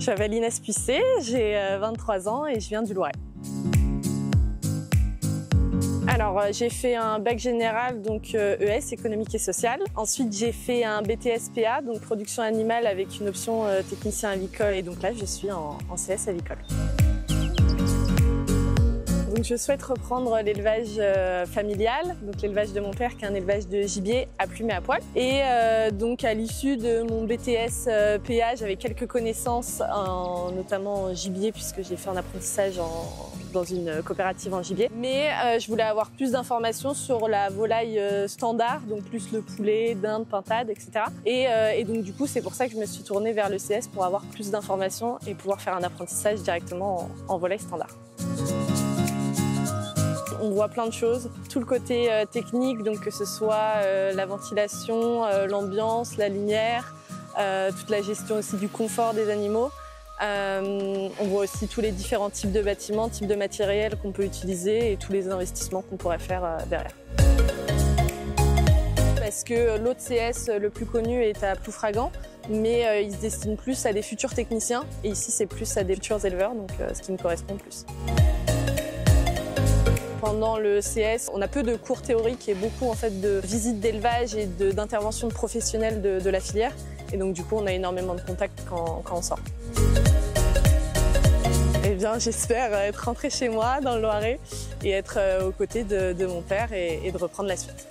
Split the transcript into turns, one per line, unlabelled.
m'appelle Inès Puissé, j'ai 23 ans et je viens du Loiret. Alors, j'ai fait un bac général, donc ES, économique et social. Ensuite, j'ai fait un BTS PA, donc production animale avec une option technicien avicole. Et donc là, je suis en CS avicole. Donc, je souhaite reprendre l'élevage familial, donc l'élevage de mon père qui est un élevage de gibier à plumes et à poil. Et donc à l'issue de mon BTS PA, j'avais quelques connaissances, notamment en gibier puisque j'ai fait un apprentissage dans une coopérative en gibier. Mais je voulais avoir plus d'informations sur la volaille standard, donc plus le poulet, dinde, pintade, etc. Et donc du coup, c'est pour ça que je me suis tournée vers le CS pour avoir plus d'informations et pouvoir faire un apprentissage directement en volaille standard. On voit plein de choses, tout le côté technique, donc que ce soit la ventilation, l'ambiance, la lumière, toute la gestion aussi du confort des animaux. On voit aussi tous les différents types de bâtiments, types de matériel qu'on peut utiliser et tous les investissements qu'on pourrait faire derrière. Parce que l'autre CS le plus connu est à Ploufragan, mais il se destine plus à des futurs techniciens et ici c'est plus à des futurs éleveurs, donc ce qui me correspond plus. Pendant le CS, on a peu de cours théoriques et beaucoup en fait, de visites d'élevage et d'interventions de professionnels de la filière. Et donc du coup, on a énormément de contacts quand on sort. Eh bien, j'espère être rentrée chez moi dans le Loiret et être aux côtés de mon père et de reprendre la suite.